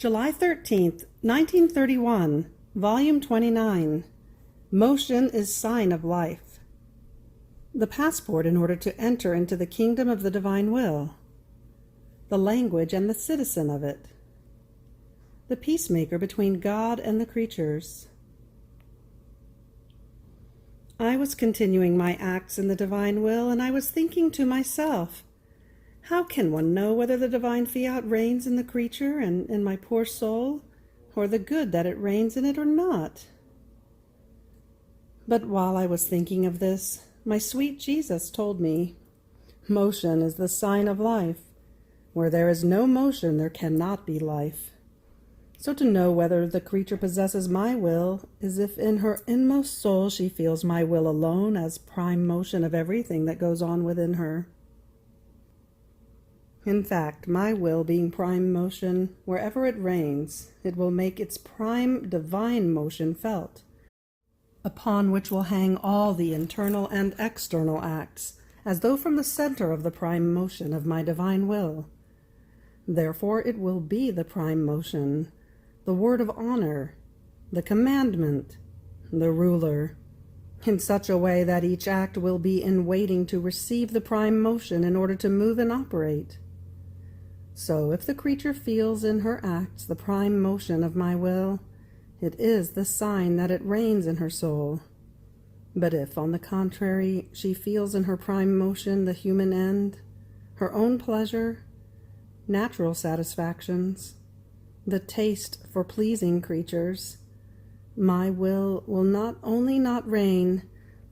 July 13th, 1931, Volume 29. Motion is Sign of Life. The passport in order to enter into the kingdom of the divine will. The language and the citizen of it. The peacemaker between God and the creatures. I was continuing my acts in the divine will, and I was thinking to myself, how can one know whether the divine fiat reigns in the creature and in my poor soul, or the good that it reigns in it or not? But while I was thinking of this, my sweet Jesus told me, motion is the sign of life. Where there is no motion, there cannot be life. So to know whether the creature possesses my will is if in her inmost soul she feels my will alone as prime motion of everything that goes on within her. In fact, my will being prime motion, wherever it reigns, it will make its prime divine motion felt, upon which will hang all the internal and external acts, as though from the center of the prime motion of my divine will. Therefore it will be the prime motion, the word of honor, the commandment, the ruler, in such a way that each act will be in waiting to receive the prime motion in order to move and operate. So if the creature feels in her acts the prime motion of my will, it is the sign that it reigns in her soul. But if, on the contrary, she feels in her prime motion the human end, her own pleasure, natural satisfactions, the taste for pleasing creatures, my will not only not reign,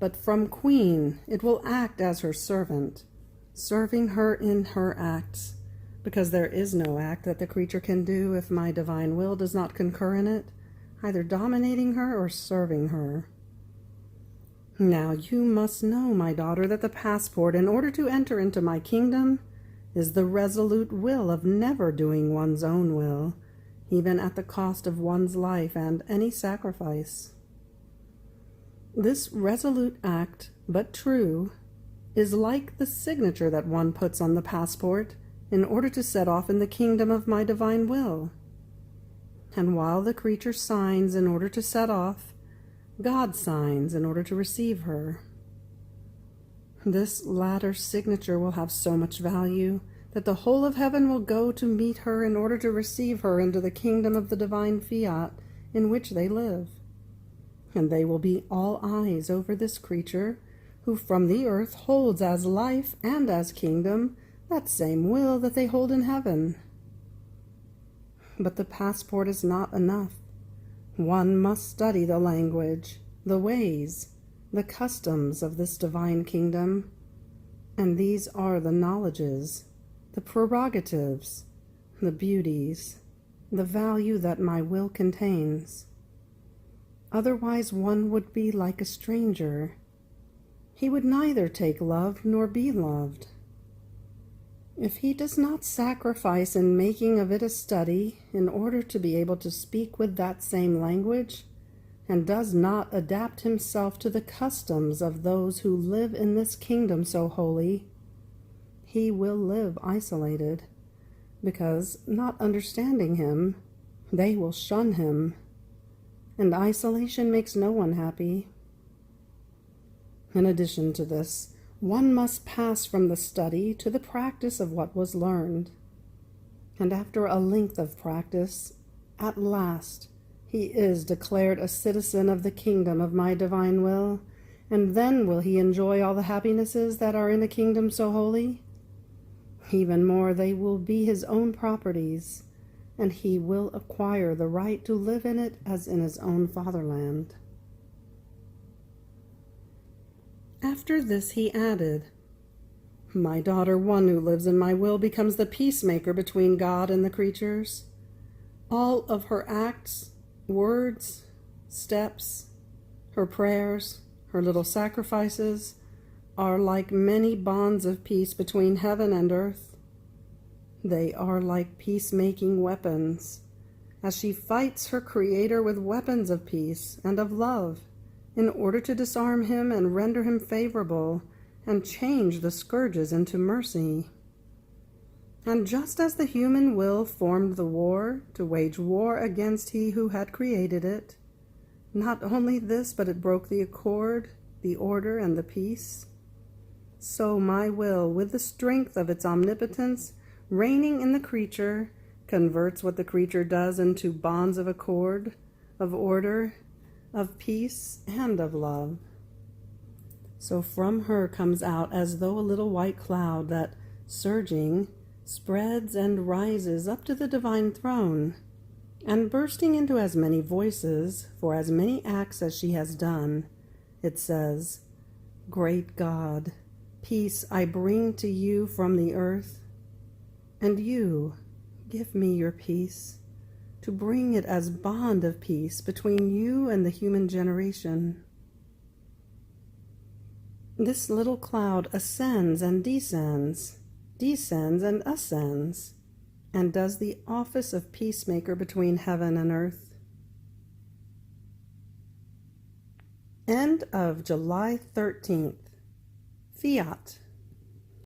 but from queen it will act as her servant, serving her in her acts, because there is no act that the creature can do if my divine will does not concur in it, either dominating her or serving her. Now you must know, my daughter, that the passport in order to enter into my kingdom is the resolute will of never doing one's own will, even at the cost of one's life and any sacrifice. This resolute act, but true, is like the signature that one puts on the passport in order to set off in the kingdom of my divine will. And while the creature signs in order to set off, God signs in order to receive her. This latter signature will have so much value that the whole of heaven will go to meet her in order to receive her into the kingdom of the divine fiat in which they live. And they will be all eyes over this creature, who from the earth holds as life and as kingdom that same will that they hold in heaven. But the passport is not enough. One must study the language, the ways, the customs of this divine kingdom, and these are the knowledges, the prerogatives, the beauties, the value that my will contains. Otherwise one would be like a stranger. He would neither take love nor be loved. If he does not sacrifice in making of it a study in order to be able to speak with that same language, and does not adapt himself to the customs of those who live in this kingdom so holy, he will live isolated, because, not understanding him, they will shun him, and isolation makes no one happy. In addition to this, one must pass from the study to the practice of what was learned. And after a length of practice, at last, he is declared a citizen of the kingdom of my divine will, and then will he enjoy all the happinesses that are in a kingdom so holy. Even more, they will be his own properties, and he will acquire the right to live in it as in his own fatherland. After this he added, my daughter, one who lives in my will becomes the peacemaker between God and the creatures. All of her acts, words, steps, her prayers, her little sacrifices are like many bonds of peace between heaven and earth. They are like peacemaking weapons, as she fights her Creator with weapons of peace and of love, in order to disarm him and render him favorable, and change the scourges into mercy. And just as the human will formed the war to wage war against he who had created it, not only this, but it broke the accord, the order, and the peace, so my will, with the strength of its omnipotence, reigning in the creature, converts what the creature does into bonds of accord, of order, of peace, and of love. So from her comes out as though a little white cloud that, surging, spreads and rises up to the divine throne, and bursting into as many voices, for as many acts as she has done, it says, Great God, peace I bring to you from the earth, and you give me your peace, to bring it as bond of peace between you and the human generation. This little cloud ascends and descends and ascends, and does the office of peacemaker between heaven and earth. End of July 13th. Fiat.